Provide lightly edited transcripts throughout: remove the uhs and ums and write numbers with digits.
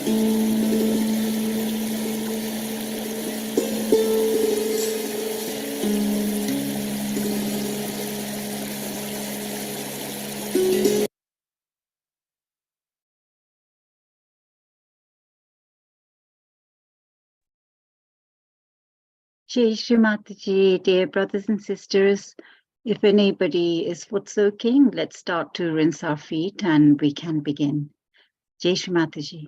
Jai Shri Mataji, dear brothers and sisters, if anybody is foot soaking, let's start to rinse our feet and we can begin. Jai Shri Mataji.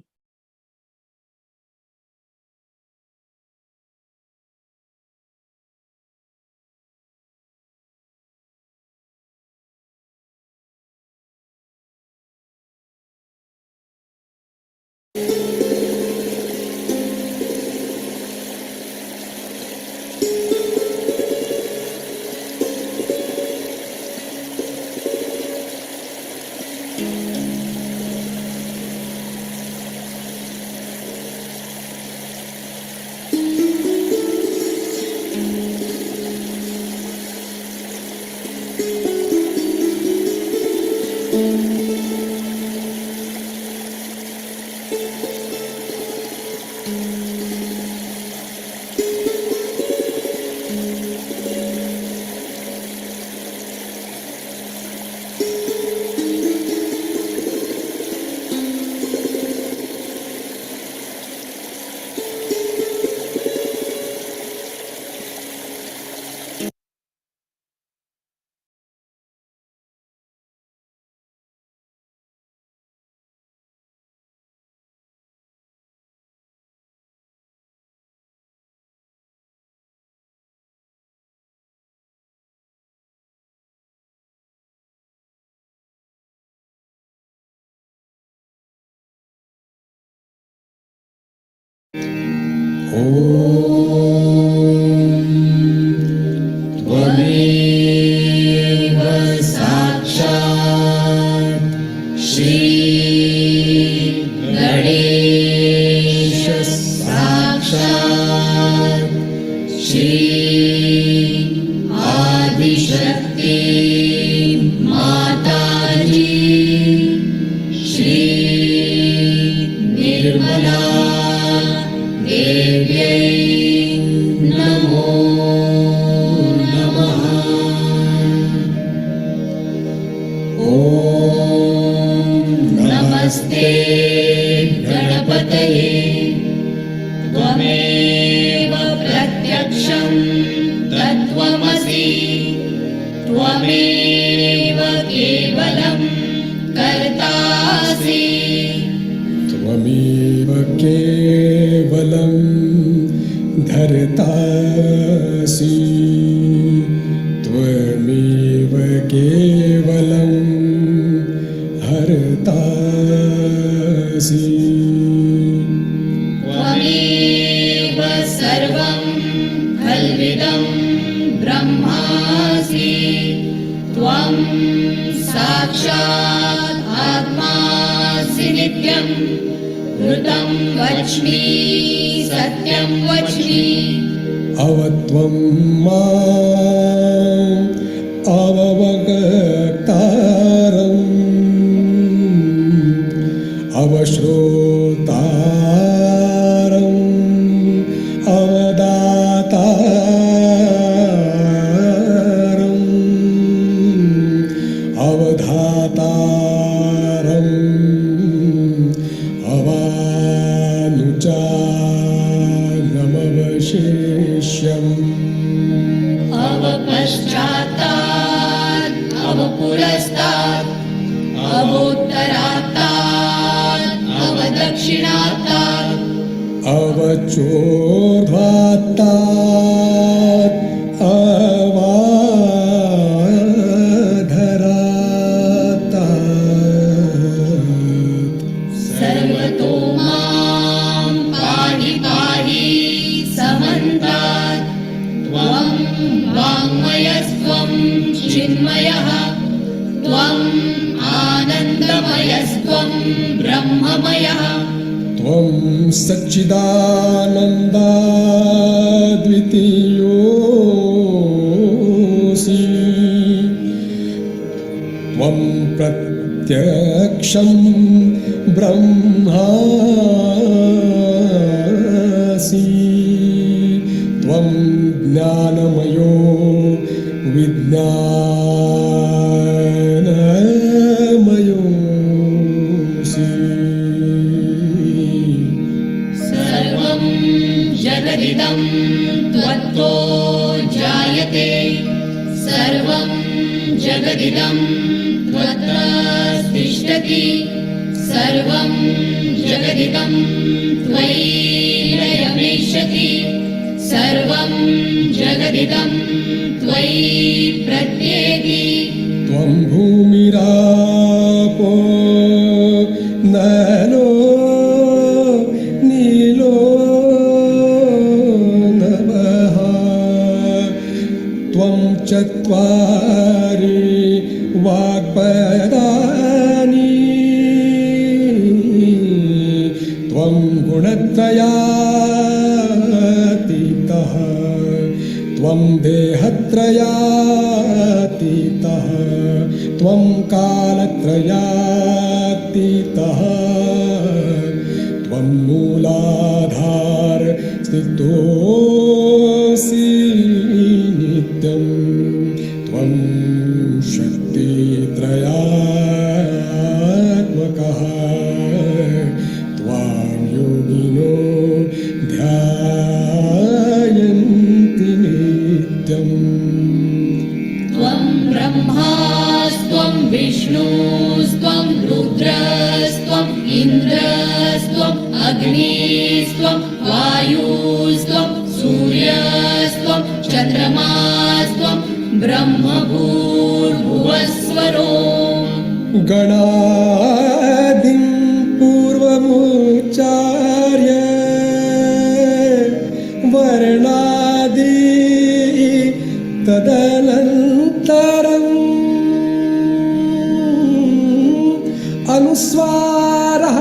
त्वमेव साक्षात् श्री गणेश साक्षात् श्री आदिशक्ति माताजी श्री निर्मला देव्यै नमो नमः। ॐ नमस्ते गणपतये त्वमेव प्रत्यक्षं तत्त्वमसि त्वमेव केवलं कर्तासि त्वमेव केवलं धर्तासि त्वमेव केवलं हर्तासि त्वमेव सर्वं खल्विदं ब्रह्मासि त्वं साक्षात् आत्मासि नित्यं ऋतं वच्मि सत्यं वच्मि अवत्वं माम् अववक्तारम् अवश्रोतारम् अवदातारम् अवधातारम् अवानुचानमवशेष्यम् अवपश्चात्तात् अवपुरस्तात् अवोत्तरात्तात् अवदक्षिणात्तात् अवचोर्ध्वात्तात् अवाधरात्तात् सर्वतो मां पाहि पाहि समन्तात् त्वं वाङ्मयस्त्वं चिन्मयः त्वम् आनन्दमयस्त्वं ब्रह्ममयः त्वं सच्चिदानन्दाद्वितीयोऽसि त्वं प्रत्यक्षं ब्रह्मासि जगदिदं त्वत्तो जायते सर्वं जगदिदं त्वत्तिष्ठति सर्वं जगदिदं त्वयि लयमेष्यति सर्वं जगदिदं त्वयि प्रत्येति त्वं भूमिरापो नलो नीलो नभः त्वं चत्वारि वाक्पदानि त्वं गुणत्रयातीतः त्वं देहत्रयातीतः त्वं कालत्रयातीतः त्वं मूलाधार स्थितोऽसि नित्यं त्वं शक्तित्रयात्मकः त्वां योगिनो ध्यायन्ति नित्यम् त्वं ब्रह्मास्त्वं विष्णुस्त्वं रुद्रस्त्वम् इन्द्रस्त्वम् अग्निस्त्वं वायुस्त्वं सूर्यस्त्वं चन्द्रमास्त्वं ब्रह्मभूर्भुवस्वरो गणादिं पूर्वमुच्चार्य वर्णादि तदनन्तरम् अनुस्वारः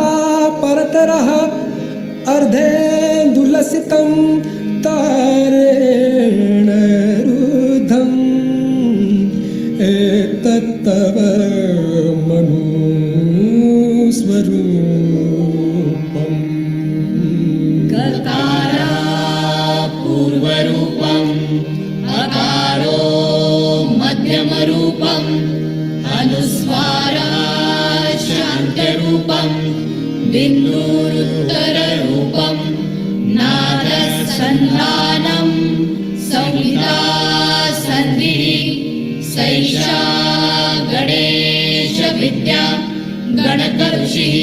परतरः अर्धेन्दुलसितं तारेण रुद्धम् एतत्तव मनुस्वरूपम् गकारा पूर्वरूपम् अकारो मध्यमरूपम् अनुस्वारः शान्तरूपम् बिन्दुरुत्तररूपम् नादसन्धानं संहिता सन्धिः सैषा गणेशविद्या गणकऋषिः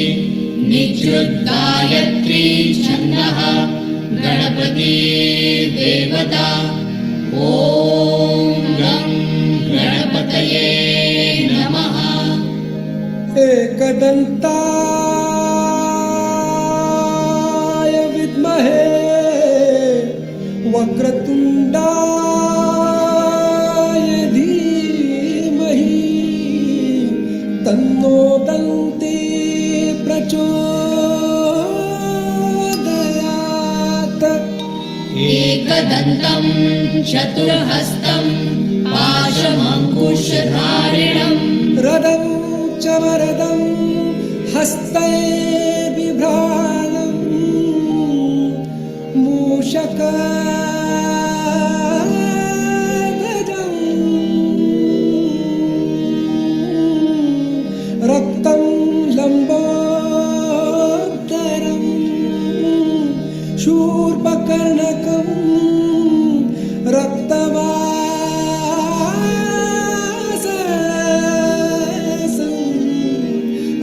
निजृद्गायत्री छन्दः गणपति देवता ॐ गं गणपतये नमः एकदन्ताय विद्महे वक्रतुण्डाय धीमहि तन्नो दन्ती प्रचोदयात् एकदन्तं चतुर्हस्तं पाशमङ्कुशधारिणम् रदं च वरदं हस्तैर्बिभ्राणं मूषकगजं रक्तं लम्बोदरं शूर्पकर्णकं रक्तवाससं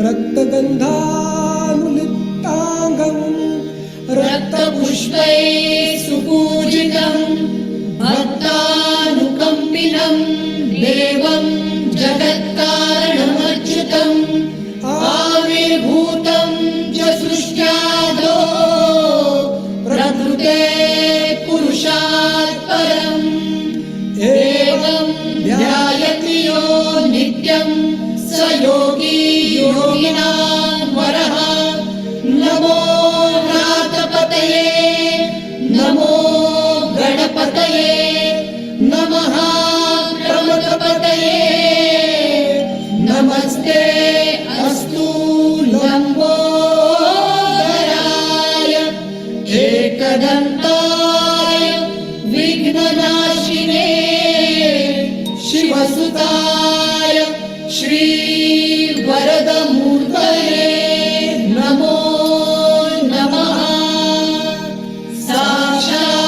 रक्तगन्धानुलिप्ताङ्गं रक्तपुष्पै सुपूजितं भक्तानुकम्पिनं देवं जगत्कारणमच्युतम् आविर्भूतं च सृष्ट्यादो प्रकृते पुरुषात् परम् एवं ध्यायति यो नित्यं स योगी योगिनां वरः नमो नाथपतये नमो गणपतये नमः प्रमथपतये नमस्ते अस्तु लम्बोदराय एकदन्ताय विघ्ननाशिने शिवसुताय श्रीवरदमूर्तये नमो नमः साक्षात्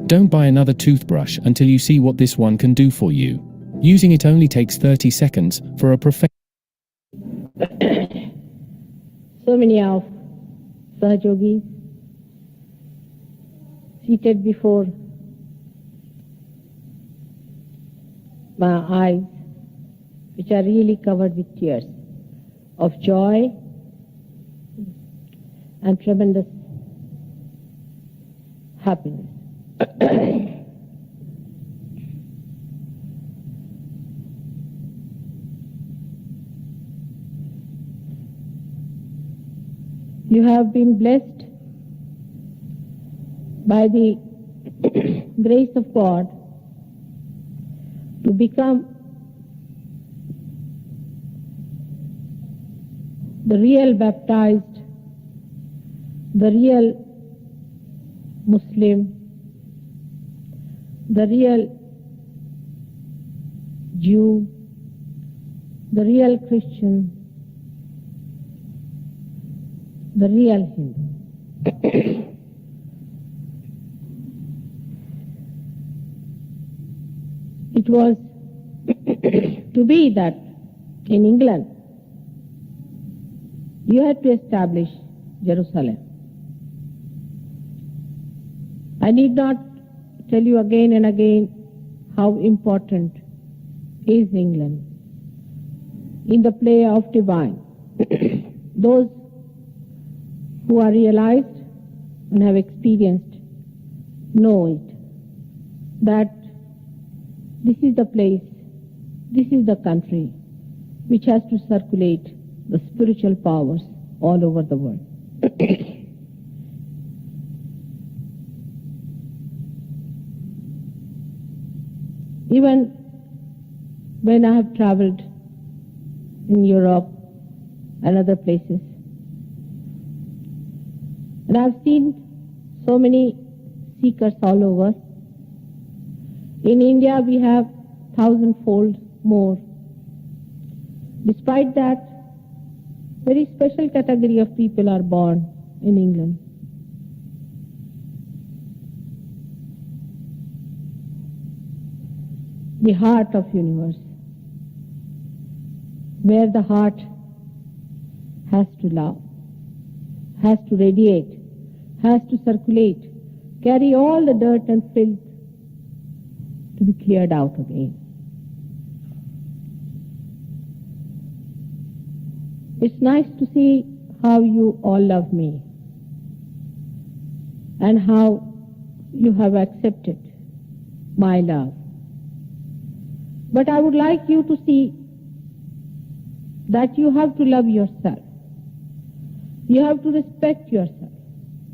Don't buy another toothbrush until you see what this one can do for you. Using it only takes 30 seconds for a professional. So many of Sahajogis seated before my eyes, which are really covered with tears of joy and tremendous happiness. You have been blessed by the grace of God to become the real baptized, the real Muslim, the real Jew, the real Christian, the real Hindu. It was to be that in England you had to establish Jerusalem. I need not tell you again and again how important is England in the play of divine. Those who are realized and have experienced know it, that this is the place, this is the country which has to circulate the spiritual powers all over the world. Even when I have traveled in Europe and other places, and I have seen so many seekers all over. In India, we have 1,000-fold more. Despite that, very special category of people are born in England. The heart of universe, where the heart has to love, has to radiate, has to circulate, carry all the dirt and filth to be cleared out again. It's nice to see how you all love me and how you have accepted my love. But I would like you to see that you have to love yourself. You have to respect yourself.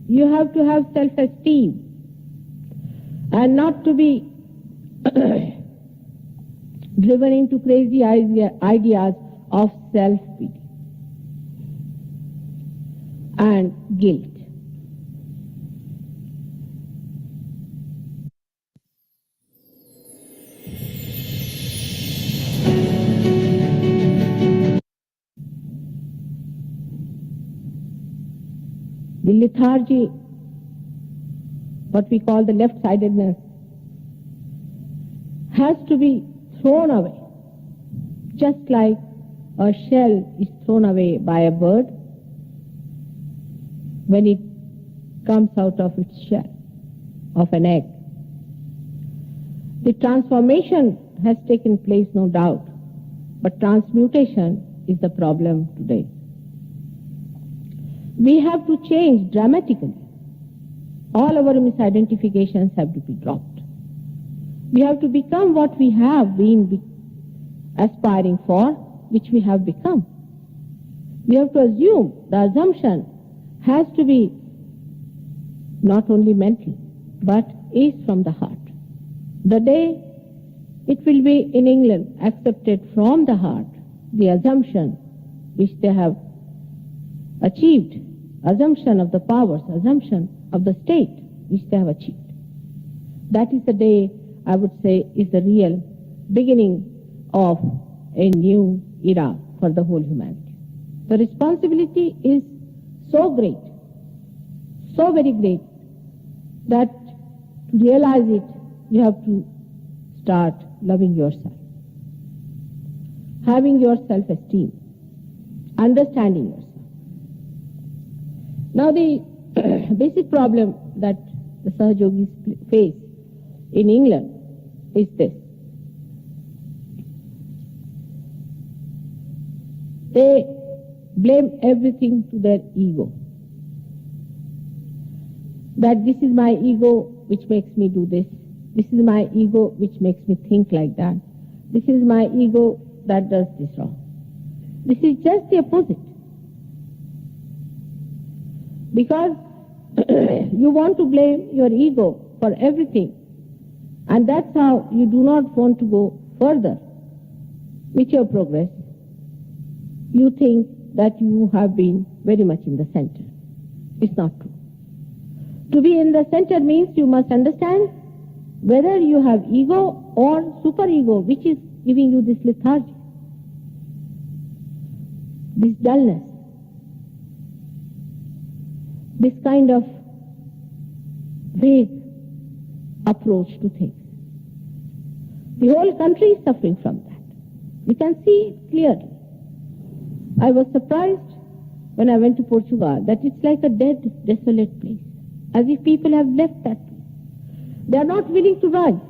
You have to have self-esteem and not to be driven into crazy ideas of self-pity and guilt. The lethargy, what we call the left-sidedness, has to be thrown away, just like a shell is thrown away by a bird when it comes out of its shell, of an egg. The transformation has taken place, no doubt, but transmutation is the problem today. We have to change dramatically. All our misidentifications have to be dropped. We have to become what we have been aspiring for, which we have become. We have to assume, the assumption has to be not only mental, but is from the heart. The day it will be in England accepted from the heart, the assumption which they have achieved, assumption of the powers, assumption of the state which they have achieved. That is the day, I would say, is the real beginning of a new era for the whole humanity. The responsibility is so great, so very great, that To realize it, you have to start loving yourself, having your self-esteem, understanding yourself. Now the basic problem that the Sahajogis face in England is this. They blame everything to their ego. That this is my ego which makes me do this. This is my ego which makes me think like that. This is my ego that does this wrong. This is just the opposite. Because you want to blame your ego for everything, and that's how you do not want to go further with your progress. You think that you have been very much in the center. It's not true. To be in the center means you must understand whether you have ego or superego, which is giving you this lethargy, this dullness, this kind of vague approach to things. The whole country is suffering from that. We can see it clearly. I was surprised when I went to Portugal that it's like a dead, desolate place, as if people have left that place. They are not willing to rise.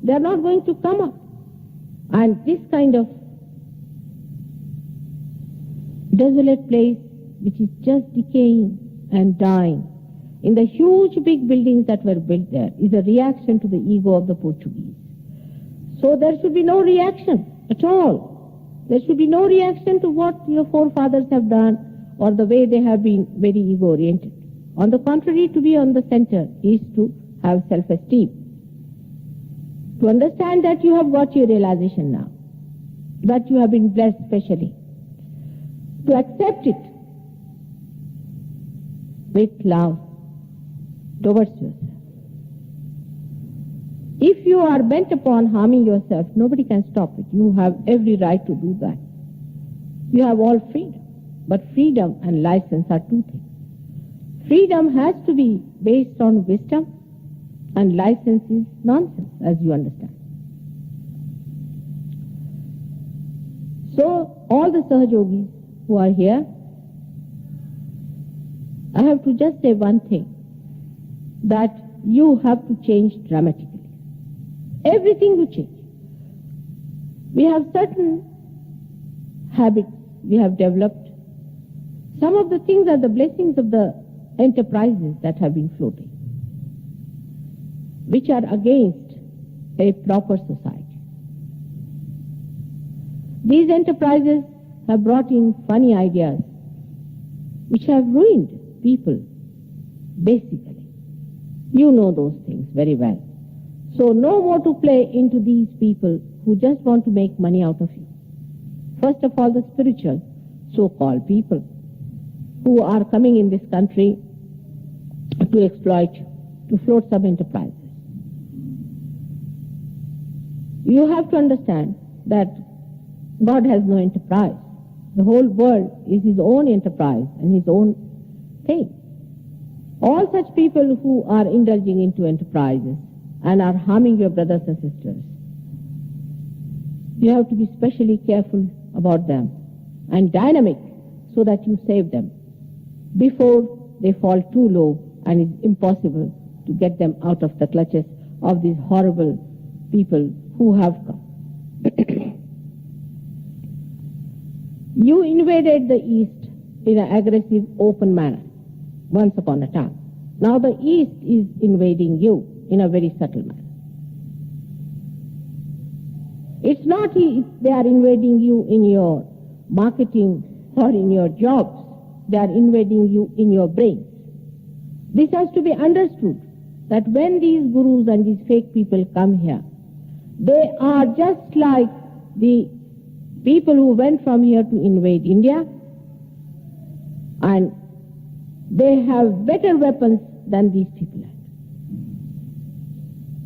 They are not going to come up. And this kind of desolate place, which is just decaying and dying, in the huge big buildings that were built there, is a reaction to the ego of the Portuguese. So there should be no reaction at all. There should be no reaction to what your forefathers have done or the way they have been very ego-oriented. On the contrary, to be on the center is to have self-esteem. To understand that you have got your realization now, that you have been blessed specially. To accept it with love towards yourself. If you are bent upon harming yourself, nobody can stop it. You have every right to do that. You have all freedom. But freedom and license are two things. Freedom has to be based on wisdom, and license is nonsense, as you understand. So, all the Sahajogis who are here, I have to just say one thing, that you have to change dramatically. Everything will change. We have certain habits we have developed. Some of the things are the blessings of the enterprises that have been floating, which are against a proper society. These enterprises have brought in funny ideas which have ruined people, basically. You know those things very well. So no more to play into these people who just want to make money out of you. First of all, the spiritual so-called people who are coming in this country to exploit you, to float some enterprises. You have to understand that God has no enterprise. The whole world is His own enterprise and His own thing. All such people who are indulging into enterprises and are harming your brothers and sisters, you have to be specially careful about them and dynamic so that you save them before they fall too low and it's impossible to get them out of the clutches of these horrible people who have come. You invaded the East in an aggressive, open manner once upon a time. Now the East is invading you in a very subtle manner. It's not they are invading you in your marketing or in your jobs. They are invading you in your brains. This has to be understood, that when these gurus and these fake people come here, they are just like the people who went from here to invade India, and they have better weapons than these people have.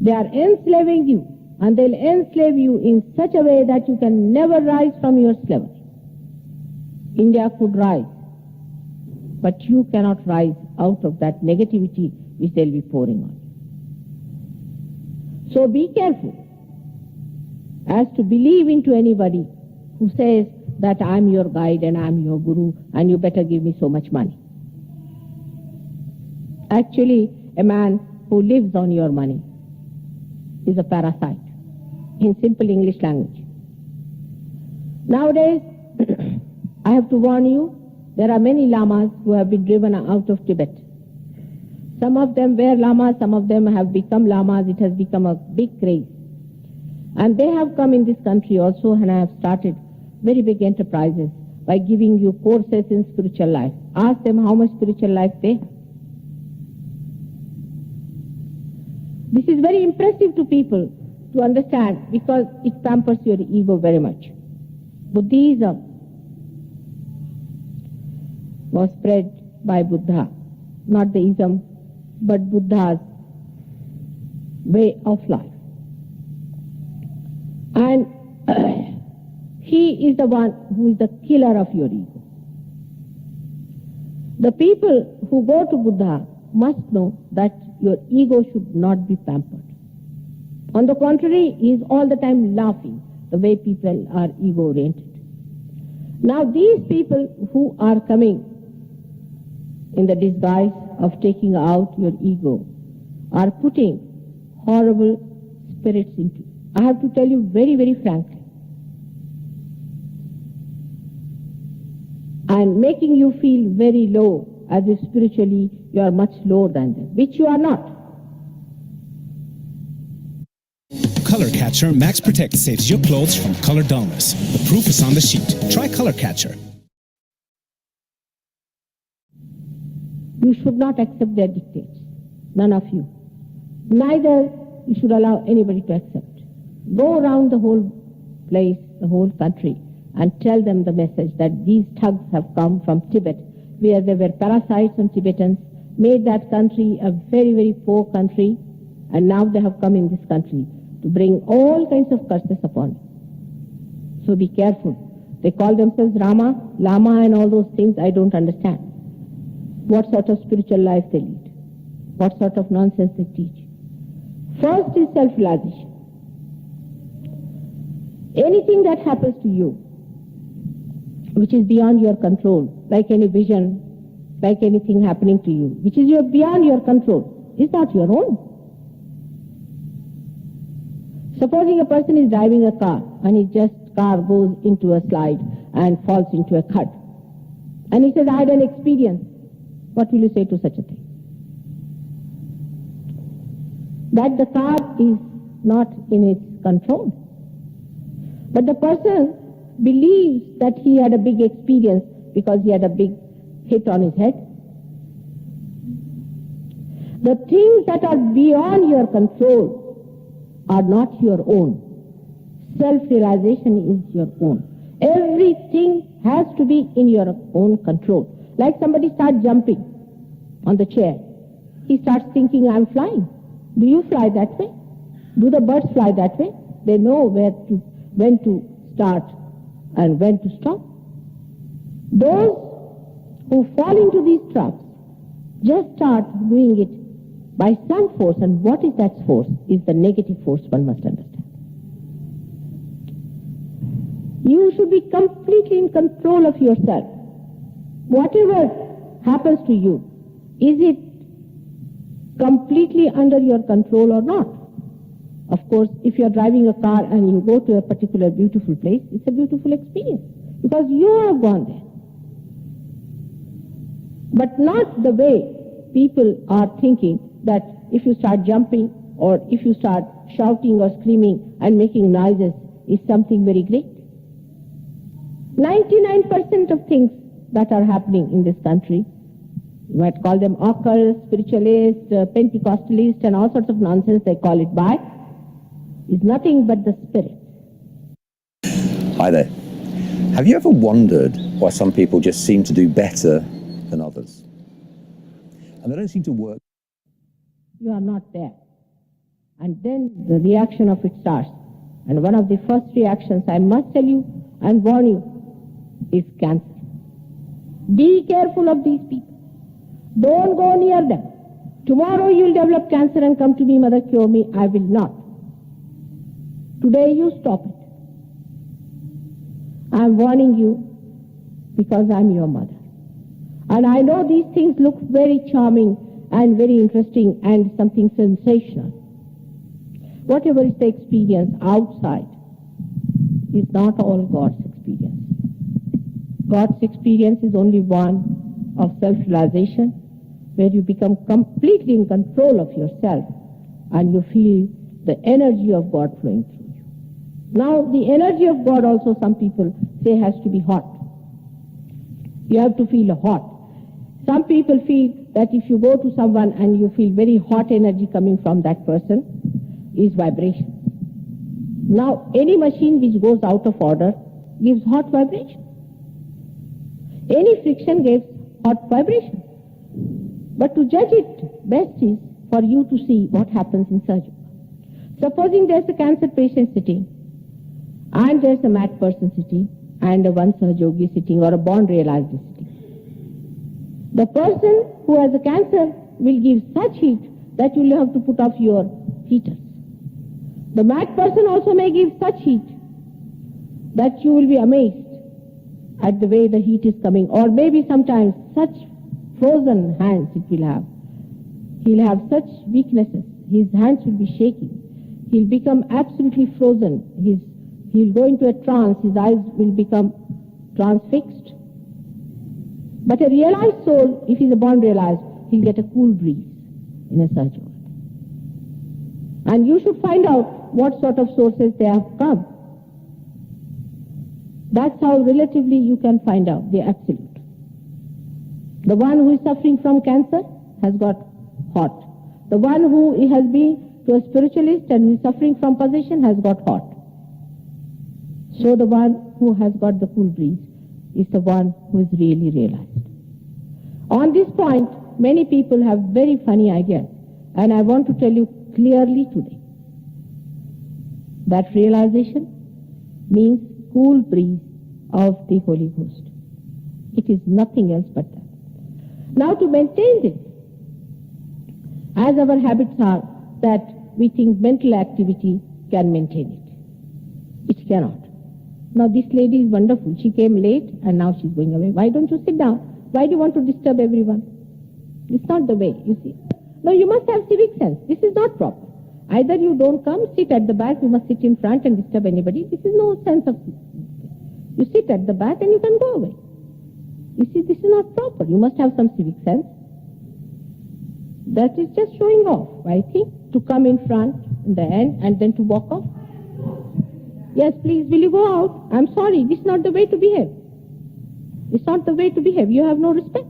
They are enslaving you, and they'll enslave you in such a way that you can never rise from your slavery. India could rise, but you cannot rise out of that negativity which they'll be pouring on you. So be careful as to believe into anybody who says that I'm your guide and I'm your guru and you better give me so much money. Actually, a man who lives on your money is a parasite, in simple English language. Nowadays, I have to warn you, there are many lamas who have been driven out of Tibet. Some of them were lamas, some of them have become lamas. It has become a big craze. And they have come in this country also and have started very big enterprises by giving you courses in spiritual life. Ask them how much spiritual life they have. This is very impressive to people to understand because it pampers your ego very much. Buddhism was spread by Buddha, not the ism, but Buddha's way of life. And he is the one who is the killer of your ego. The people who go to Buddha must know that your ego should not be pampered. On the contrary, he is all the time laughing the way people are ego-oriented. Now these people who are coming in the disguise of taking out your ego are putting horrible spirits into you. I have to tell you very, very frankly. And making you feel very low, as if spiritually you are much lower than them, which you are not. Color Catcher Max Protect saves your clothes from color dullness. The proof is on the sheet. Try Color Catcher. You should not accept their dictates, none of you. Neither you should allow anybody to accept. Go around the whole place, the whole country, and tell them the message that these thugs have come from Tibet, where they were parasites on Tibetans, made that country a very, very poor country, and now they have come in this country to bring all kinds of curses upon you. So be careful. They call themselves Rama, Lama, and all those things. I don't understand what sort of spiritual life they lead, what sort of nonsense they teach. First is self-realization. Anything that happens to you, which is beyond your control, like any vision, like anything happening to you, which is beyond your control, is not your own. Supposing a person is driving a car and his car goes into a slide and falls into a cut, and he says, I had an experience. What will you say to such a thing? That the car is not in its control. But the person believes that he had a big experience because he had a big hit on his head. The things that are beyond your control are not your own. Self-realization is your own. Everything has to be in your own control. Like somebody starts jumping on the chair. He starts thinking, I'm flying. Do you fly that way? Do the birds fly that way? They know when to start and when to stop. Those who fall into these traps just start doing it by some force, and what is that force? Is the negative force, one must understand. You should be completely in control of yourself. Whatever happens to you, is it completely under your control or not? Of course, if you are driving a car and you go to a particular beautiful place, it's a beautiful experience because you have gone there. But not the way people are thinking that if you start jumping or if you start shouting or screaming and making noises is something very great. 99% of things that are happening in this country, you might call them occult, spiritualist, Pentecostalist, and all sorts of nonsense they call it by, is nothing but the spirit. Hi there. Have you ever wondered why some people just seem to do better than others? And they don't seem to work. You are not there. And then the reaction of it starts. And one of the first reactions, I must tell you and warn you, is cancer. Be careful of these people. Don't go near them. Tomorrow you'll develop cancer and come to me, Mother, cure me. I will not. Today you stop it. I'm warning you because I'm your mother. And I know these things look very charming and very interesting and something sensational. Whatever is the experience outside is not all God's experience. God's experience is only one of self-realization, where you become completely in control of yourself and you feel the energy of God flowing through you. Now, the energy of God also, some people say, has to be hot. You have to feel hot. Some people feel that if you go to someone and you feel very hot energy coming from that person, is vibration. Now, any machine which goes out of order gives hot vibration. Any friction gives hot vibration. But to judge it best is for you to see what happens in surgery. Supposing there's a cancer patient sitting, and there's a mad person sitting, and a one Sahajogi sitting, or a born realized sitting. The person who has a cancer will give such heat that you will have to put off your heaters. The mad person also may give such heat that you will be amazed at the way the heat is coming, or maybe sometimes such frozen hands it will have. He'll have such weaknesses. His hands will be shaking. He'll become absolutely frozen. He'll go into a trance. His eyes will become transfixed. But a realized soul, if he's a born realized, he'll get a cool breeze in a surgery. And you should find out what sort of sources they have come. That's how relatively you can find out the absolute. The one who is suffering from cancer has got hot. The one who has been to a spiritualist and who is suffering from possession has got hot. So the one who has got the cool breeze is the one who is really realized. On this point, many people have very funny ideas, and I want to tell you clearly today that realization means cool breeze of the Holy Ghost. It is nothing else but that. Now, to maintain this, as our habits are that we think mental activity can maintain it. It cannot. Now, this lady is wonderful. She came late and now she's going away. Why don't you sit down? Why do you want to disturb everyone? It's not the way, you see. No, you must have civic sense. This is not proper. Either you don't come, sit at the back, you must sit in front and disturb anybody. This is no sense of this. You sit at the back and you can go away. You see, this is not proper. You must have some civic sense. That is just showing off, I think, to come in front in the end and then to walk off. Yes, please, will you go out? I'm sorry, this is not the way to behave. It's not the way to behave. You have no respect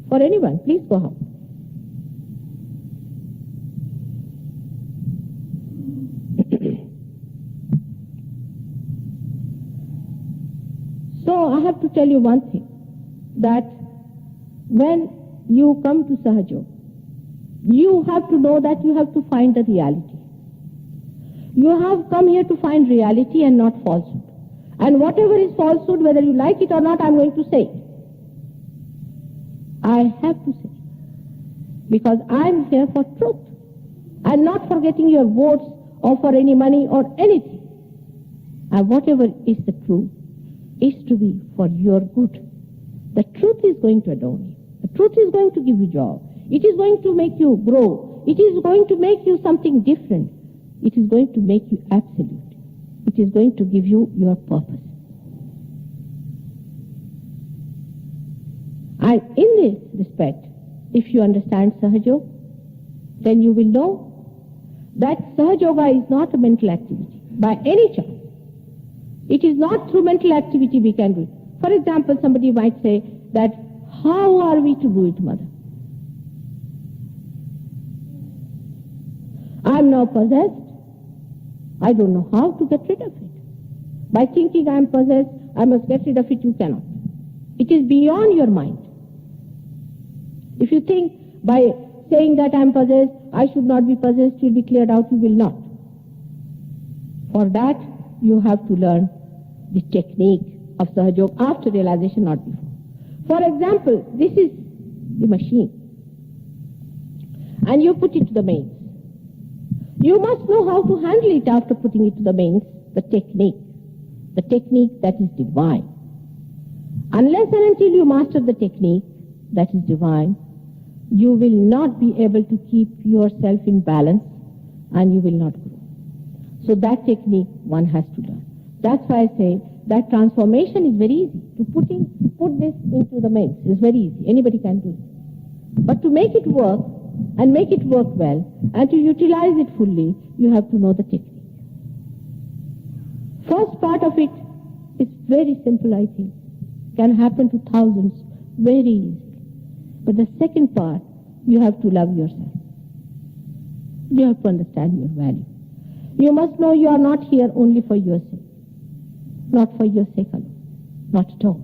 for anyone. Please go out. So I have to tell you one thing, that when you come to Sahaja, you have to know that you have to find the reality. You have come here to find reality and not falsehood. And whatever is falsehood, whether you like it or not, I'm going to say it. I have to say it. Because I'm here for truth. And not for getting your votes or for any money or anything. And whatever is the truth is to be for your good. The truth is going to adorn you. The truth is going to give you joy. It is going to make you grow. It is going to make you something different. It is going to make you absolute. It is going to give you your purpose. And in this respect, if you understand Sahaja, then you will know that Sahajoga is not a mental activity by any chance. It is not through mental activity we can do it. For example, somebody might say that, how are we to do it, mother? I am now possessed. I don't know how to get rid of it. By thinking I am possessed, I must get rid of it, you cannot. It is beyond your mind. If you think by saying that I am possessed, I should not be possessed, you will be cleared out, you will not. For that, you have to learn the technique of Sahajog after realization, not before. For example, this is the machine. And you put it to the mains. You must know how to handle it after putting it to the mains, the technique that is divine. Unless and until you master the technique that is divine, you will not be able to keep yourself in balance and you will not grow. So that technique one has to learn. That's why I say that transformation is very easy. To put this into the mains is very easy. Anybody can do it. But to make it work and make it work well and to utilize it fully, you have to know the technique. First part of it is very simple, I think. Can happen to thousands very easily. But the second part, you have to love yourself. You have to understand your value. You must know you are not here only for your sake. Not for your sake alone. Not at all.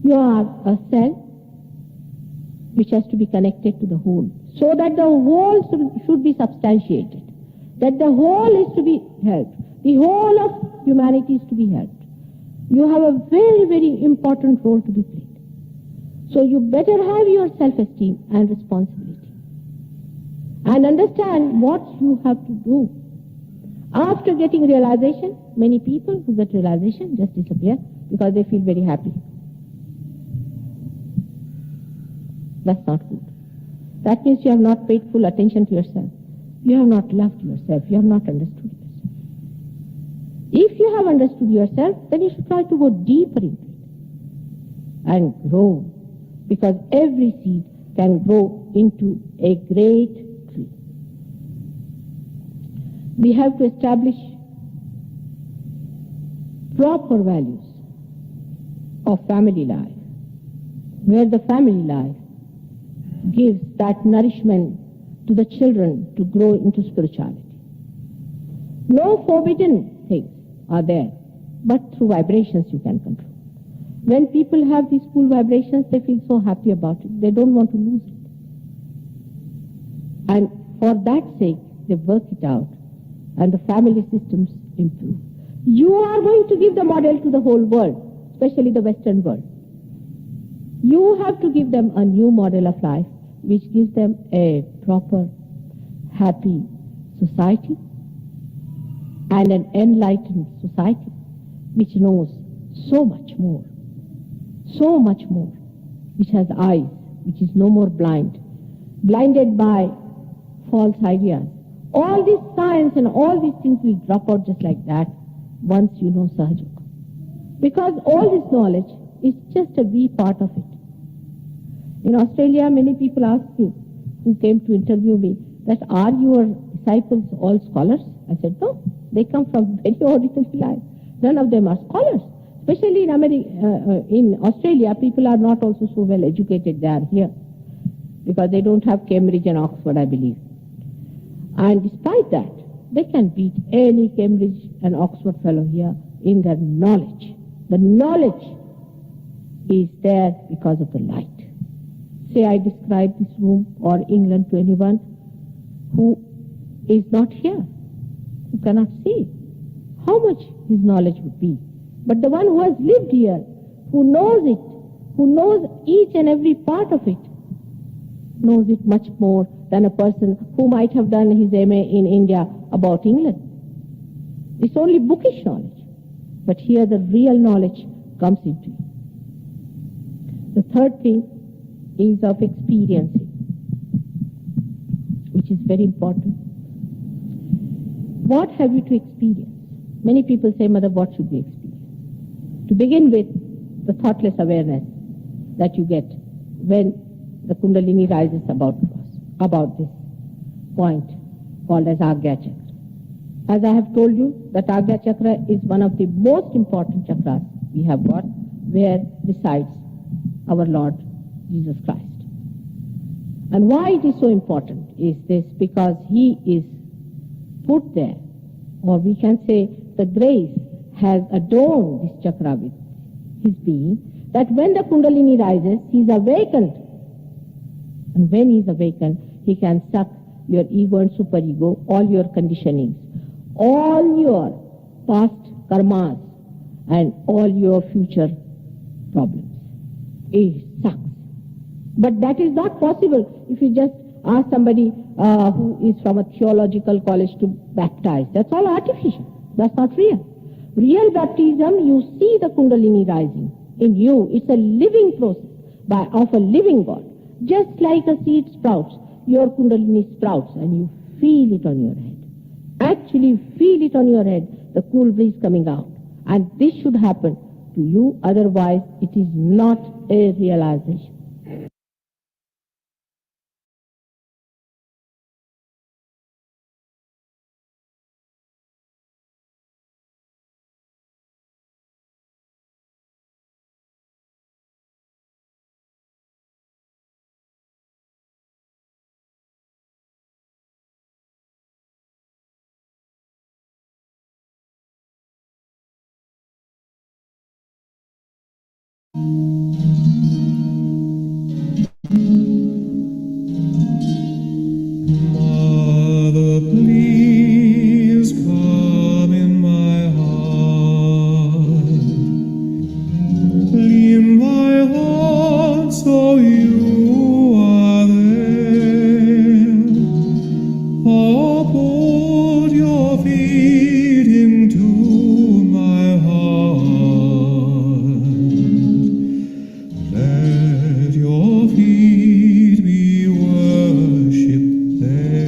You are a cell which has to be connected to the whole, so that the whole should be substantiated, that the whole is to be helped, the whole of humanity is to be helped. You have a very, very important role to be played. So you better have your self-esteem and responsibility and understand what you have to do. After getting realization, many people who get realization just disappear because they feel very happy. That's not good. That means you have not paid full attention to yourself. You have not loved yourself. You have not understood yourself. If you have understood yourself, then you should try to go deeper into it and grow, because every seed can grow into a great tree. We have to establish proper values of family life, where the family life gives that nourishment to the children to grow into spirituality. No forbidden things are there, but through vibrations you can control. When people have these cool vibrations, they feel so happy about it. They don't want to lose it. And for that sake, they work it out, and the family systems improve. You are going to give the model to the whole world, especially the Western world. You have to give them a new model of life, which gives them a proper, happy society and an enlightened society, which knows so much more, which has eyes, which is no more blinded by false ideas. All this science and all these things will drop out just like that once you know SYUK. Because all this knowledge is just a wee part of it. In Australia, many people ask me, who came to interview me, that are your disciples all scholars? I said, no, they come from very ordinary life. None of them are scholars. Especially in Australia, people are not also so well educated. They are here because they don't have Cambridge and Oxford, I believe. And despite that, they can beat any Cambridge and Oxford fellow here in their knowledge. The knowledge is there because of the light. Say I describe this room or England to anyone who is not here, who cannot see how much his knowledge would be. But the one who has lived here, who knows it, who knows each and every part of it, knows it much more than a person who might have done his MA in India about England. It's only bookish knowledge. But here the real knowledge comes into it. The third thing is of experiencing, which is very important. What have you to experience? Many people say, Mother, what should we experience? To begin with, the thoughtless awareness that you get when the Kundalini rises about this point called as Agya Chakra. As I have told you, that Agya Chakra is one of the most important chakras we have got, where resides our Lord Jesus Christ. And why it is so important is this, because he is put there, or we can say the grace has adorned this chakra with his being, that when the Kundalini rises, he is awakened. And when he is awakened, he can suck your ego and superego, all your conditionings, all your past karmas, and all your future problems. It sucks. But that is not possible if you just Ask somebody who is from a theological college to baptize. That's all artificial. That's not real. Real baptism, you see the Kundalini rising in you. It's a living process of a living God. Just like a seed sprouts, your Kundalini sprouts and you feel it on your head. Actually feel it on your head, the cool breeze coming out. And this should happen to you, otherwise it is not a realization. Mother, please come in my heart. Clean my heart so you are there. Oh, put your feet into my heart. Let your feet be worshipped there.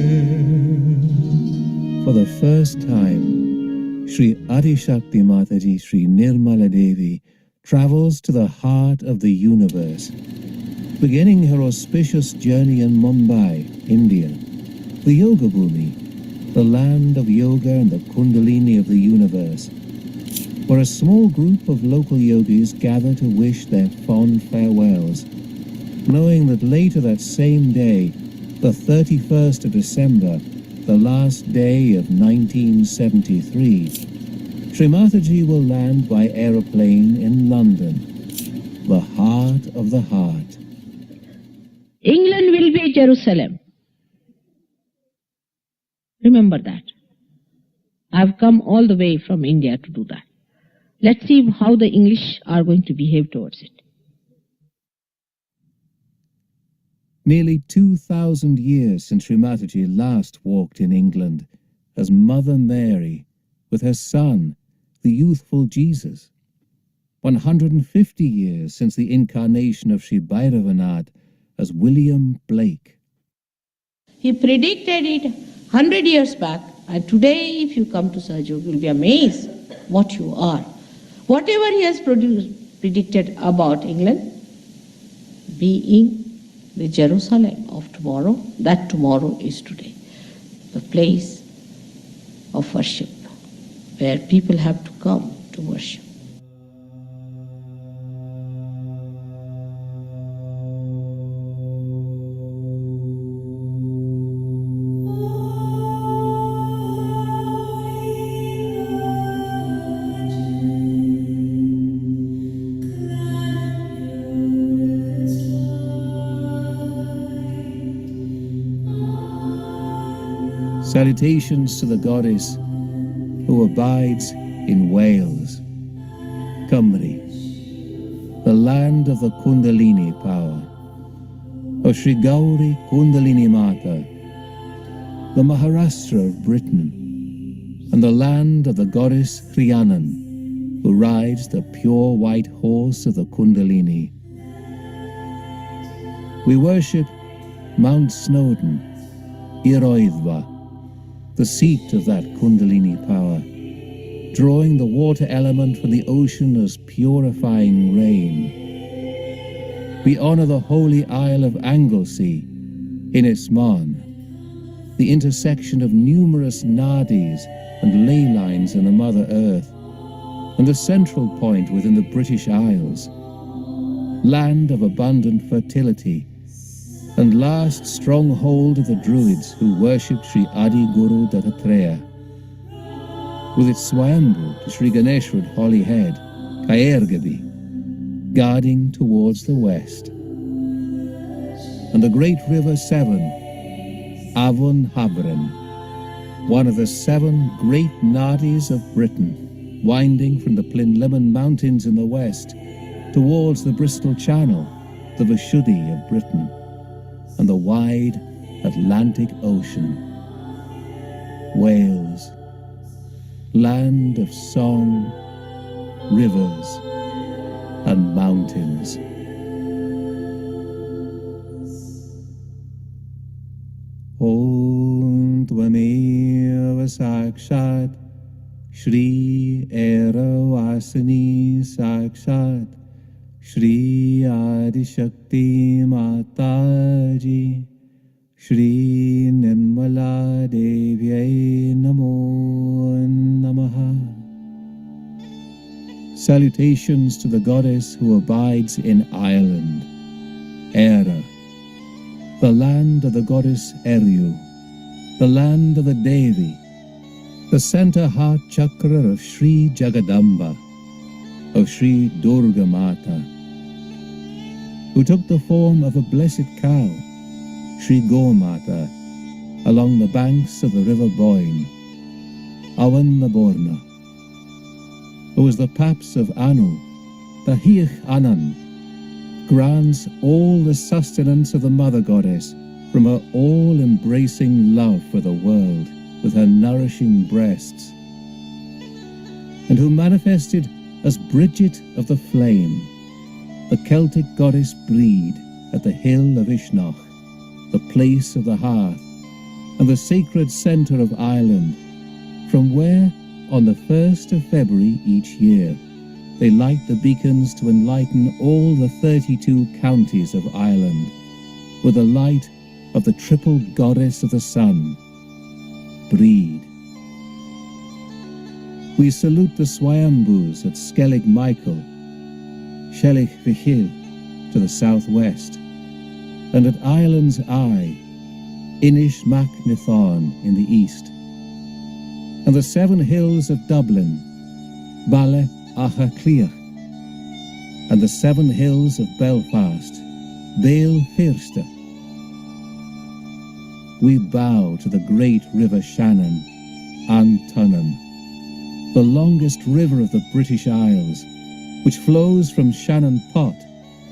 For the first time, Sri Adishakti Mataji Sri Nirmala Devi travels to the heart of the universe, beginning her auspicious journey in Mumbai, India, the Yoga Bhumi, the land of yoga and the Kundalini of the universe, where a small group of local yogis gather to wish their fond farewells, knowing that later that same day, the 31st of December, the last day of 1973, Sri Mataji will land by aeroplane in London, the heart of the heart. England will be Jerusalem. Remember that. I've come all the way from India to do that. Let's see how the English are going to behave towards it. Nearly 2,000 years since Sri Mataji last walked in England as Mother Mary with her son, the youthful Jesus. 150 years since the incarnation of Sri Bhairavanath as William Blake. He predicted it 100 years back, and today if you come to SYUK, you'll be amazed what you are. Whatever he has predicted about England being the Jerusalem of tomorrow, that tomorrow is today. The place of worship, where people have to come to worship. Salutations to the goddess who abides in Wales, Cymru, the land of the Kundalini power, of Sri Gauri Kundalini Mata, the Maharashtra of Britain, and the land of the goddess Rhiannon, who rides the pure white horse of the Kundalini. We worship Mount Snowdon, Iroidhva, the seat of that Kundalini power, drawing the water element from the ocean as purifying rain. We honor the holy Isle of Anglesey in Isman, the intersection of numerous nadis and ley lines in the Mother Earth, and the central point within the British Isles, land of abundant fertility, and last stronghold of the Druids who worshipped Sri Adi Guru Dattatreya, with its Swayambhu to Sri Ganeshwar Holyhead, Kairgabi, guarding towards the west. And the great river Severn, Avon Habren, one of the 7 great nadis of Britain, winding from the Plinlimmon Mountains in the west towards the Bristol Channel, the Vishuddhi of Britain, and the wide Atlantic Ocean. Wales, land of song, rivers, and mountains. Om Tvameva Sakshat Shri Eravasini Sakshat Shri Adi Shakti Mataji Shri Nirmala Devyai Namo Namaha. Salutations to the goddess who abides in Ireland, Era, the land of the goddess Eru, the land of the Devi, the center heart chakra of Sri Jagadamba, of Sri Durga Mata, who took the form of a blessed cow, Sri Gomata, along the banks of the river Boyne, Awan the Borna, who was the paps of Anu, the Hiach Anan, grants all the sustenance of the mother goddess from her all-embracing love for the world with her nourishing breasts, and who manifested as Bridget of the Flame, the Celtic goddess Breed at the hill of Ishnach, the place of the hearth, and the sacred centre of Ireland, from where, on the 1st of February each year, they light the beacons to enlighten all the 32 counties of Ireland with the light of the triple goddess of the sun, Breed. We salute the Swayambus at Skellig Michael, Skellig Vichil to the southwest, and at Ireland's Eye, Inish Mac Nithon in the east, and the 7 hills of Dublin, Bala Acha Cliach, and the 7 hills of Belfast, Bale Firsta. We bow to the great river Shannon, Antunnan, the longest river of the British Isles, which flows from Shannon Pot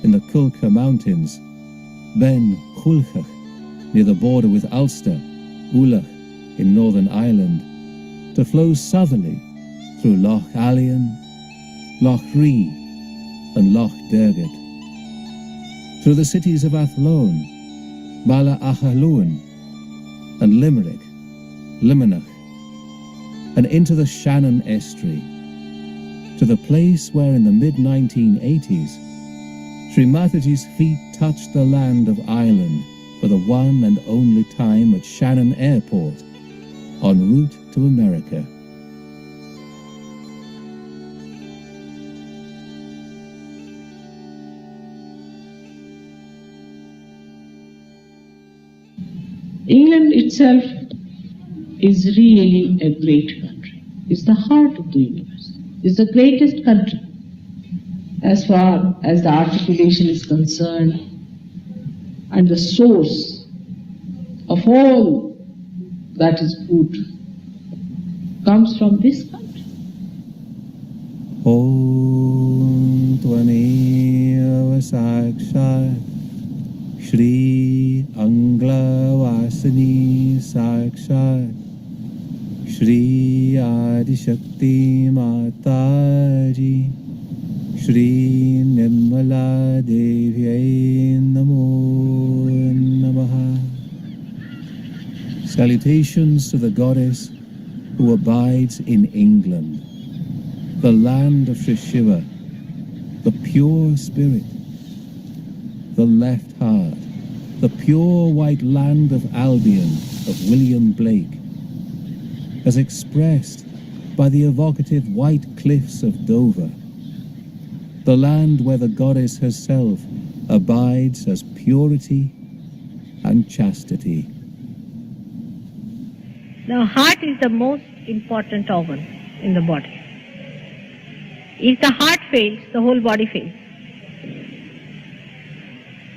in the Culca Mountains, Ben Chulchach, near the border with Ulster, Ulach in Northern Ireland, to flow southerly through Loch Allion, Loch Ree, and Loch Derget, through the cities of Athlone, Bala Achaluan, and Limerick, Limonach, and into the Shannon Estuary, to the place where in the mid-1980s, Sri Mataji's feet touched the land of Ireland for the one and only time at Shannon Airport, en route to America. England itself is really a great country. It's the heart of the universe. It's the greatest country as far as the articulation is concerned, and the source of all that is good comes from this country. Om Tvameva Sakshat Shri Anglavasini Sakshat Shri Adi Shakti Mataji Shri Nirmala Devyai Namo Namaha. Salutations to the goddess who abides in England, the land of Sri Shiva, the pure spirit, the left heart, the pure white land of Albion of William Blake, as expressed by the evocative white cliffs of Dover, the land where the goddess herself abides as purity and chastity. The heart is the most important organ in the body. If the heart fails, the whole body fails.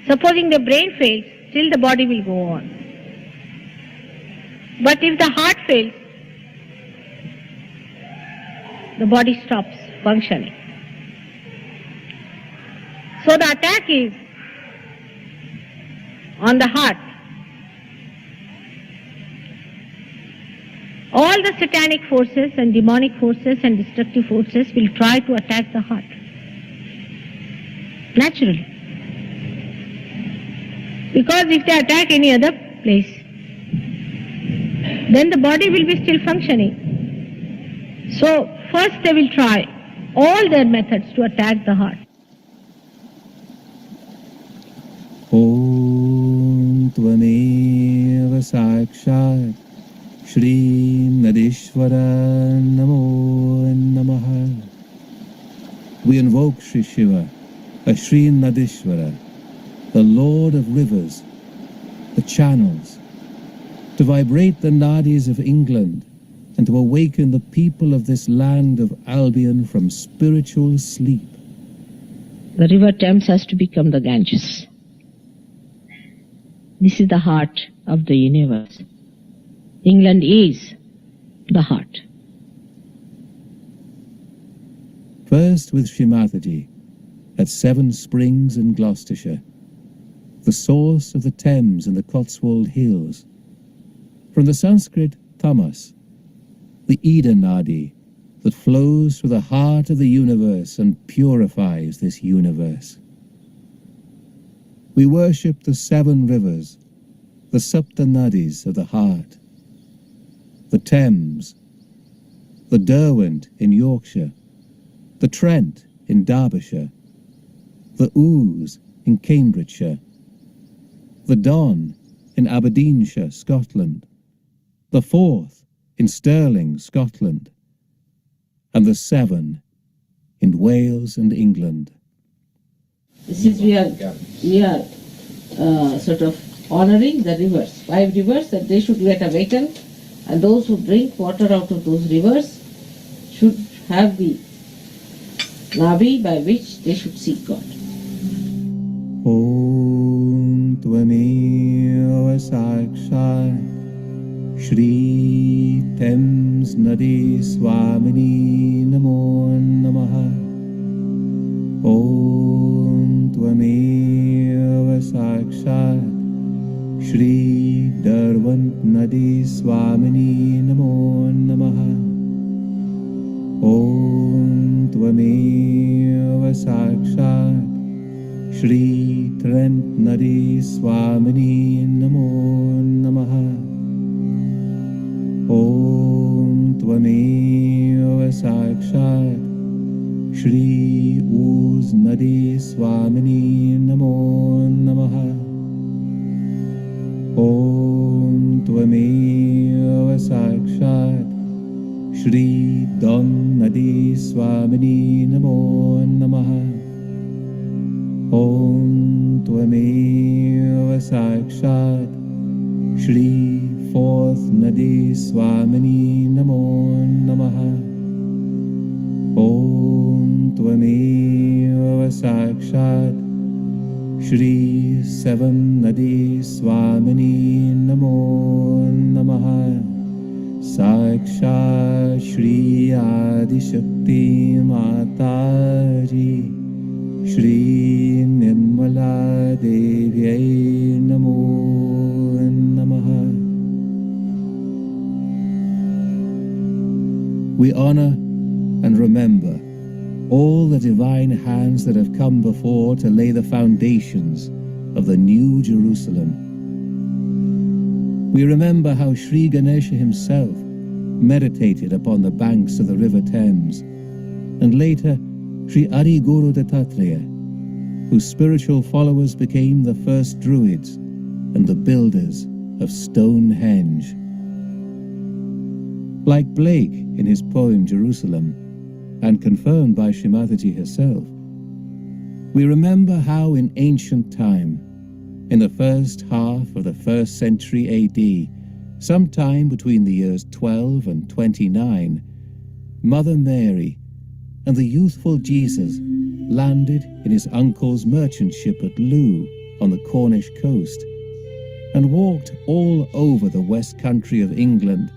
Supposing the brain fails, still the body will go on. But if the heart fails, the body stops functioning. So the attack is on the heart. all the satanic forces and demonic forces and destructive forces will try to attack the heart. Naturally. Because if they attack any other place, then the body will be still functioning. So first they will try all their methods to attack the heart. Om Tvameva Sakshat Shri Nadishvara Namo Namaha. We invoke Sri Shiva, a Shri Nadishvara, the Lord of rivers, the channels, to vibrate the nadis of England and to awaken the people of this land of Albion from spiritual sleep. The river Thames has to become the Ganges. This is the heart of the universe. England is the heart. First with Shrimataji at Seven Springs in Gloucestershire, the source of the Thames and the Cotswold Hills. From the Sanskrit Tamas, the Eden Nadi that flows through the heart of the universe and purifies this universe. We worship the seven rivers, the Sapta Nadis of the heart, the Thames, the Derwent in Yorkshire, the Trent in Derbyshire, the Ouse in Cambridgeshire, the Don in Aberdeenshire, Scotland, the Forth in Stirling, Scotland, and the Severn in Wales and England. This is we are sort of honoring the rivers, 5 rivers, that they should get awakened, and those who drink water out of those rivers should have the navi by which they should seek God. Om Tvameva Sakshat Shri Thames Nadi Swamini Namo Namaha. Om Tvameva Sakshat Shri Derwent Nadi Swamini Namo Namaha. Om Tvameva Sakshat Shri Trent Nadi Swamini Namo Namaha. Om Tvameva Sakshat Shri Ouse Nadi Swamini Namo Namaha. Om Tvameva Sakshat Shri Don Nadi Swamini Namo Namaha. Om Tvameva Sakshat Shri Forth Nadi Swamini Namo Namaha. Om Tvameva Sakshat Shri Seven Nadi Swamini Namo Namaha. Sakshat Shri Adi Shakti Mataji Shri Nirmala Devyai Namo Namaha. We honor and remember all the divine hands that have come before to lay the foundations of the New Jerusalem. We remember how Sri Ganesha himself meditated upon the banks of the River Thames, and later Sri Adi Guru Dattatreya, whose spiritual followers became the first Druids and the builders of Stonehenge. Like Blake in his poem Jerusalem, and confirmed by Shrimataji herself, we remember how in ancient time, in the first half of the 1st century AD, sometime between the years 12 and 29, Mother Mary and the youthful Jesus landed in his uncle's merchant ship at Looe on the Cornish coast, and walked all over the west country of England,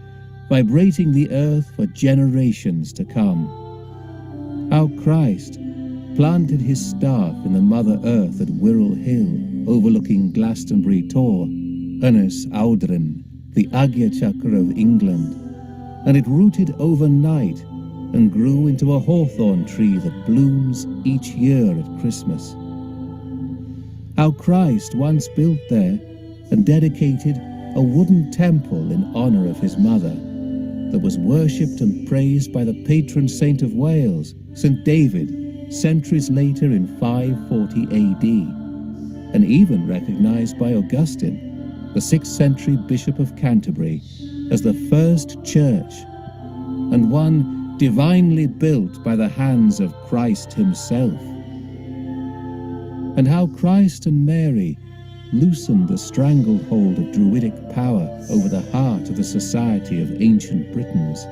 vibrating the earth for generations to come. How Christ planted his staff in the Mother Earth at Wirral Hill, overlooking Glastonbury Tor, Ynys Awdren, the Agya Chakra of England, and it rooted overnight and grew into a hawthorn tree that blooms each year at Christmas. How Christ once built there and dedicated a wooden temple in honor of his mother that was worshipped and praised by the patron saint of Wales, St. David, centuries later in 540 AD, and even recognized by Augustine, the 6th century Bishop of Canterbury, as the first church, and one divinely built by the hands of Christ himself. And how Christ and Mary loosened the stranglehold of Druidic power over the heart of the society of ancient Britons.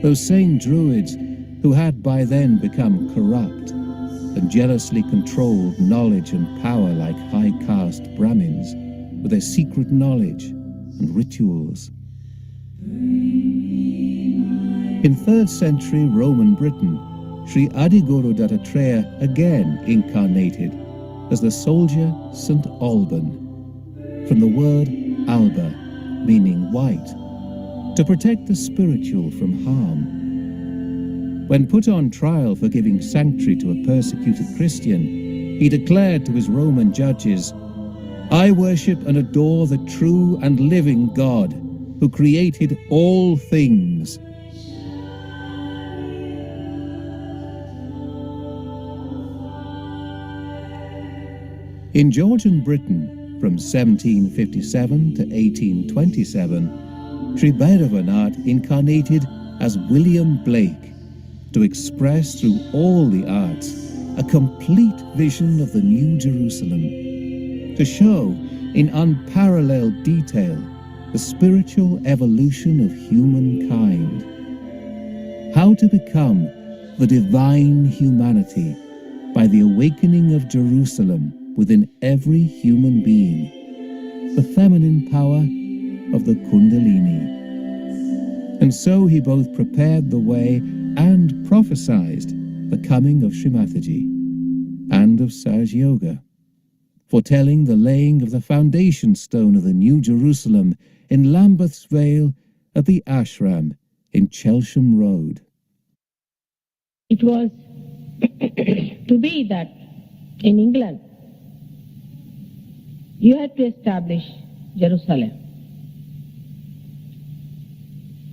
Those same Druids who had by then become corrupt and jealously controlled knowledge and power like high-caste Brahmins with their secret knowledge and rituals. In 3rd century Roman Britain, Sri Adiguru Dattatreya again incarnated as the soldier St. Alban, from the word alba, meaning white, to protect the spiritual from harm. When put on trial for giving sanctuary to a persecuted Christian, he declared to his Roman judges, "I worship and adore the true and living God, who created all things." In Georgian Britain, from 1757 to 1827, Sri Bhairavanath incarnated as William Blake to express through all the arts a complete vision of the New Jerusalem, to show in unparalleled detail the spiritual evolution of humankind, how to become the divine humanity by the awakening of Jerusalem within every human being, the feminine power of the Kundalini. And so he both prepared the way and prophesied the coming of Srimataji and of Saj Yoga, foretelling the laying of the foundation stone of the New Jerusalem in Lambeth's Vale at the ashram in Chelsham Road. It was to be that in England, you had to establish Jerusalem.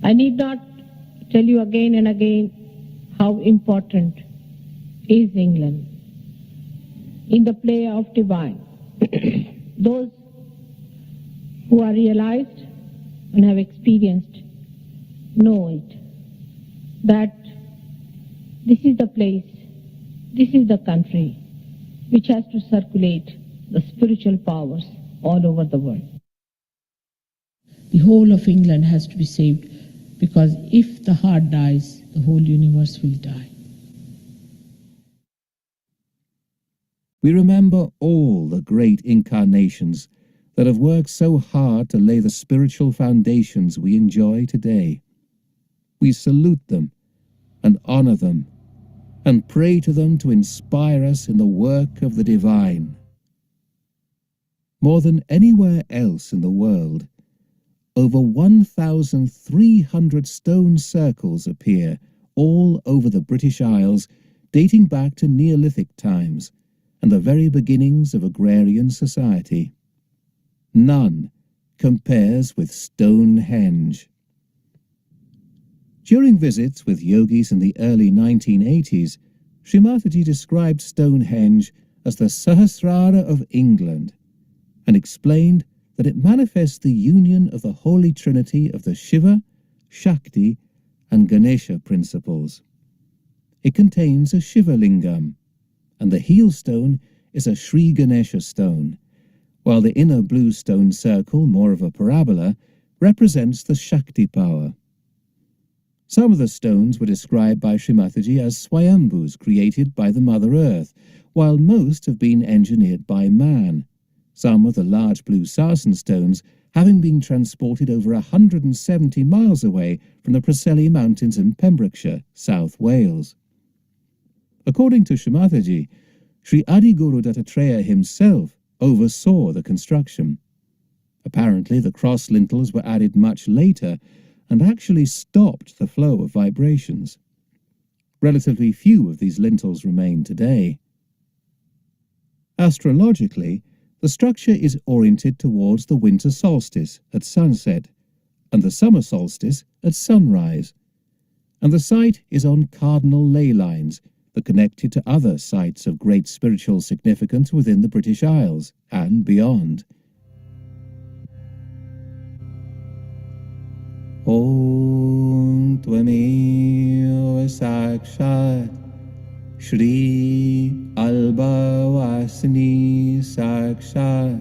I need not tell you again and again how important is England in the play of divine. Those who are realized and have experienced know it, that this is the place, this is the country which has to circulate the spiritual powers all over the world. The whole of England has to be saved, because if the heart dies, the whole universe will die. We remember all the great incarnations that have worked so hard to lay the spiritual foundations we enjoy today. We salute them and honor them and pray to them to inspire us in the work of the divine. More than anywhere else in the world, over 1,300 stone circles appear all over the British Isles, dating back to Neolithic times and the very beginnings of agrarian society. None compares with Stonehenge. During visits with yogis in the early 1980s, Srimataji described Stonehenge as the Sahasrara of England, and explained that it manifests the union of the Holy Trinity of the Shiva, Shakti, and Ganesha principles. It contains a Shiva lingam, and the heel stone is a Sri Ganesha stone, while the inner blue stone circle, more of a parabola, represents the Shakti power. Some of the stones were described by Srimataji as Swayambhus created by the Mother Earth, while most have been engineered by man. Some of the large blue sarsen stones having been transported over 170 miles away from the Preseli Mountains in Pembrokeshire, South Wales. According to Srimataji, Sri Adiguru Dattatreya himself oversaw the construction. Apparently the cross lintels were added much later, and actually stopped the flow of vibrations. Relatively few of these lintels remain today. Astrologically, the structure is oriented towards the winter solstice at sunset and the summer solstice at sunrise, and the site is on cardinal ley lines that connect it to other sites of great spiritual significance within the British Isles and beyond. Om Tvameva Sakshat Shri Alba Vasini Sakshat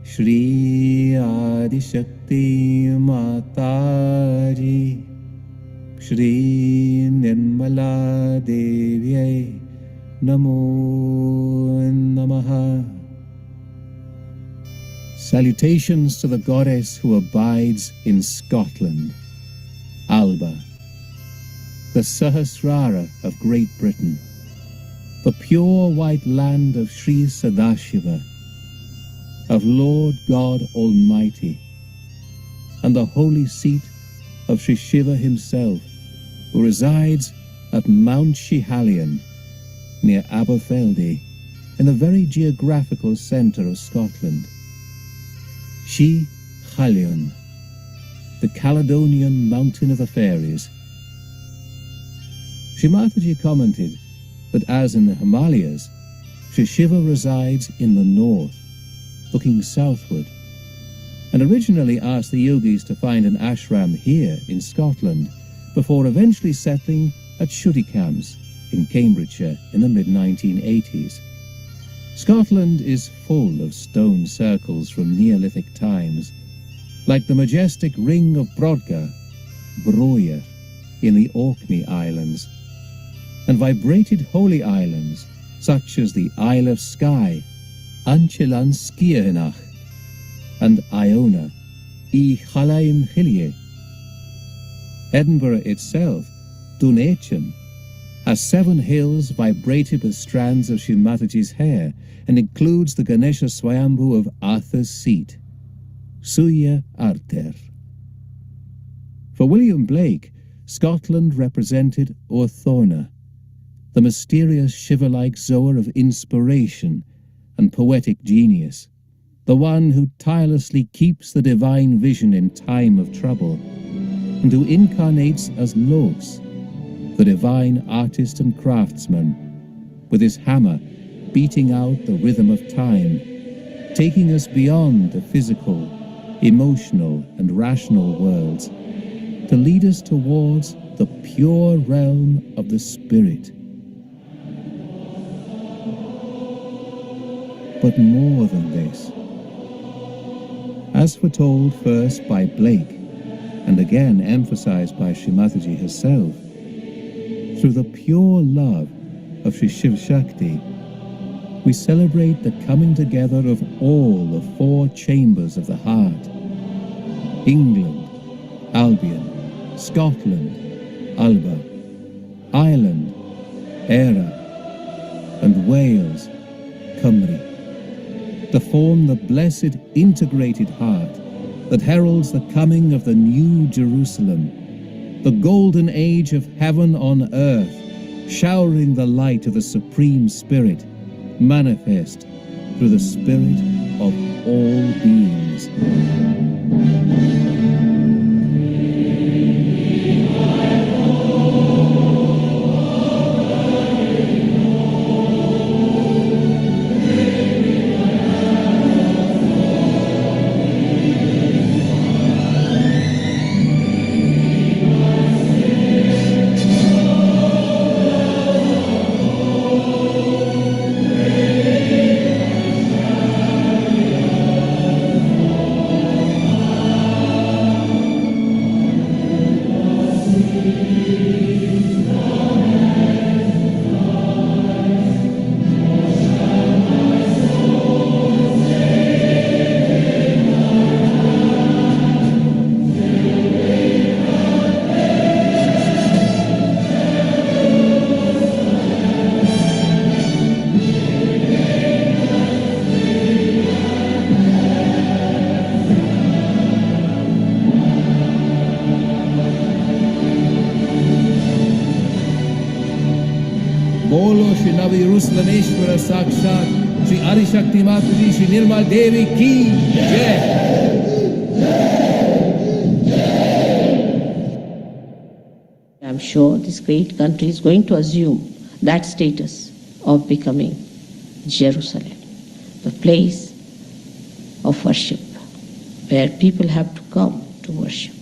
Shri Adi Shakti Mataji Shri Nirmala Devyai Namo Namaha. Salutations to the goddess who abides in Scotland, Alba, the Sahasrara of Great Britain, the pure white land of Sri Sadashiva, of Lord God Almighty, and the holy seat of Sri Shiva himself, who resides at Mount Schiehallion, near Aberfeldy, in the very geographical centre of Scotland. Schiehallion, the Caledonian mountain of the fairies. Shri Mataji commented that as in the Himalayas, Sri Shiva resides in the north, looking southward, and originally asked the yogis to find an ashram here in Scotland before eventually settling at Shutikams in Cambridgeshire in the mid-1980s. Scotland is full of stone circles from Neolithic times, like the majestic ring of Brodgar, Broyer, in the Orkney Islands, and vibrated holy islands such as the Isle of Skye, Anchilan Skiahinach, and Iona, I Chalaim Chilie. Edinburgh itself, Dunaichen, has 7 hills vibrated with strands of Shri Mataji's hair and includes the Ganesha Swayambhu of Arthur's seat, Suya Arter. For William Blake, Scotland represented Orthona, the mysterious Shiva-like Zoa of inspiration and poetic genius, the one who tirelessly keeps the divine vision in time of trouble, and who incarnates as Los, the divine artist and craftsman, with his hammer beating out the rhythm of time, taking us beyond the physical, emotional, and rational worlds to lead us towards the pure realm of the spirit. But more than this, as foretold first by Blake and again emphasized by Shri Mataji herself, through the pure love of Shri Shiv Shakti, we celebrate the coming together of all the 4 chambers of the heart: England, Albion, Scotland, Alba, Ireland, Eire, and Wales, Cymru, to form the blessed integrated heart that heralds the coming of the new Jerusalem, the golden age of heaven on earth, showering the light of the Supreme Spirit, manifest through the spirit of all beings. बोलो श्री नव रुसलनेश्वर साक्षात श्री आदिशक्ति माता जी श्री निर्मल देवी की जय। I'm sure this great country is going to assume that status of becoming Jerusalem, the place of worship, where people have to come to worship.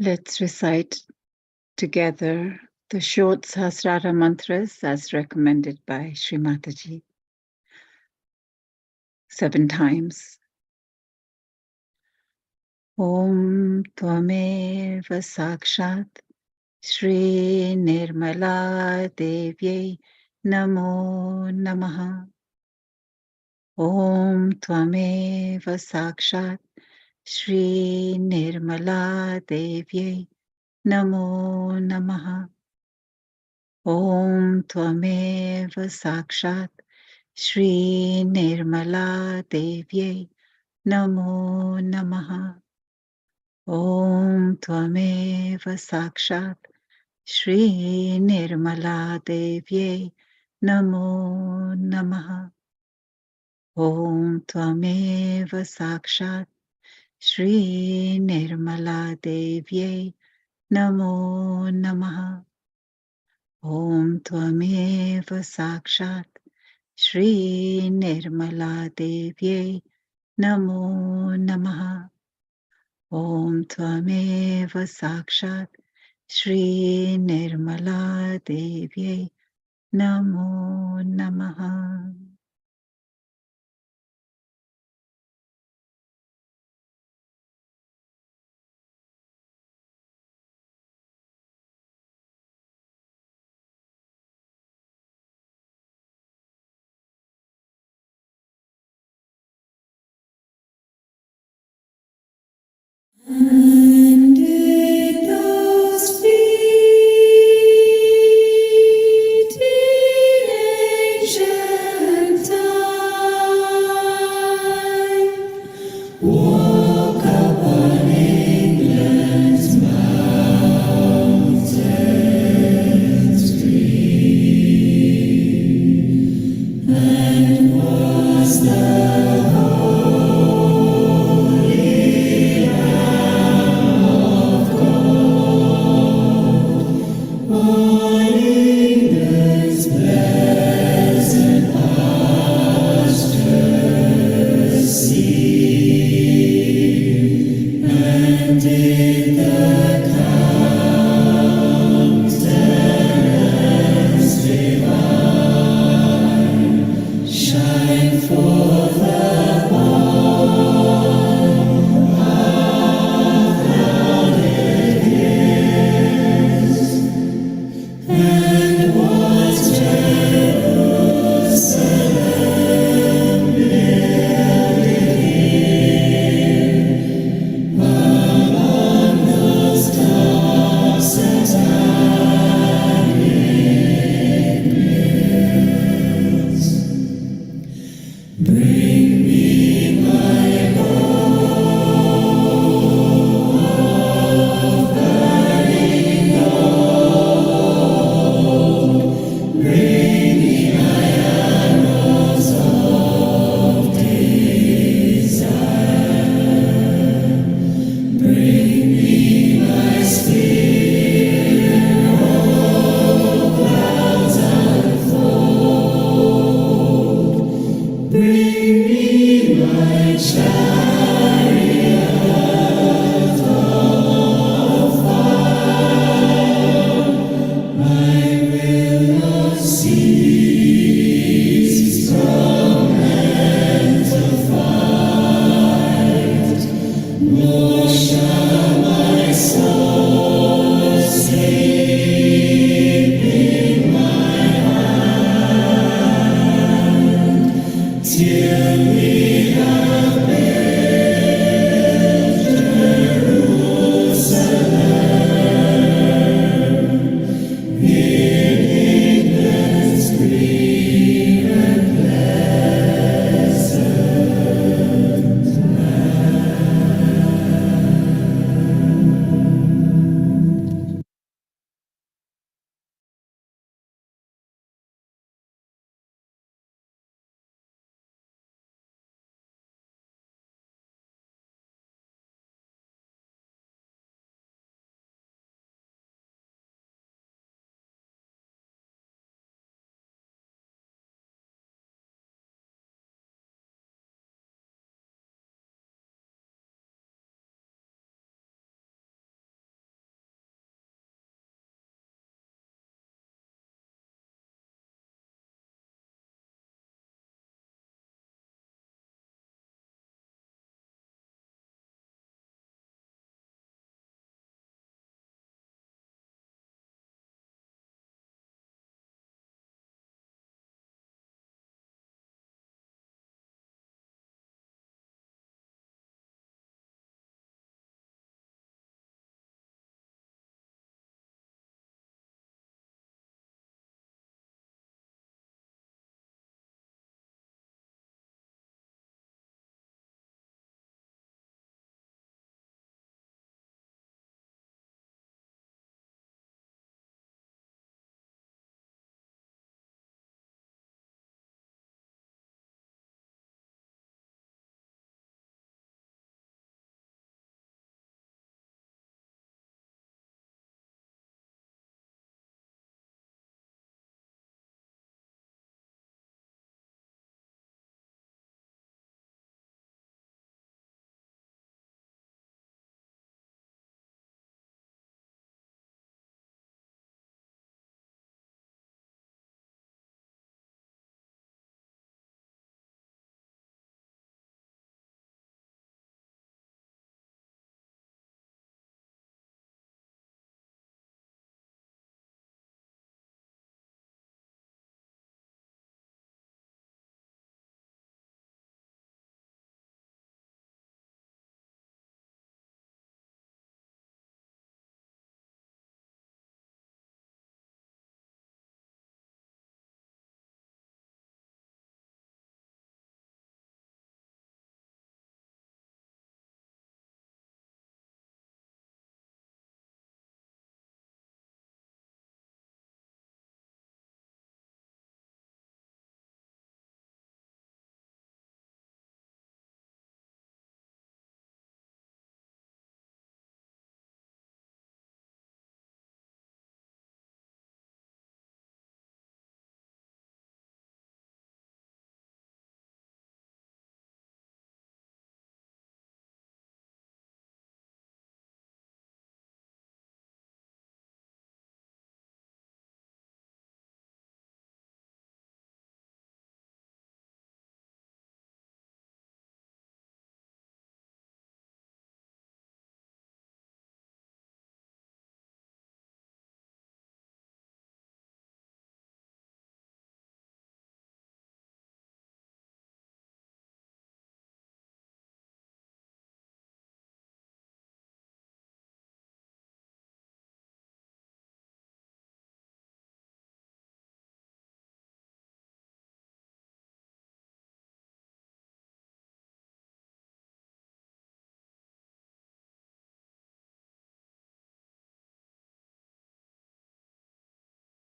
Let's recite together the short Sahasrara mantras as recommended by Sri Mataji 7 times. Om Tvameva Sakshat Shri Nirmala Devyai Namo Namaha. Om Tvameva Sakshat Shri Nirmala Devyai Namo Namaha. Om Tvameva Sakshat Shri Nirmala Devyai Namo Namaha. Om Tvameva Sakshat Shri Nirmala Devyai Namo Namaha. Om Tvameva Sakshat Shri Nirmala Devyai Namo Namaha. Om Tvameva Sakshat Shri Nirmala Devyai Namo Namaha. Om Tvameva Sakshat Shri Nirmala Devyai Namo Namaha. And in those fleeting ancient time, walk upon England's mountains green, and was the till we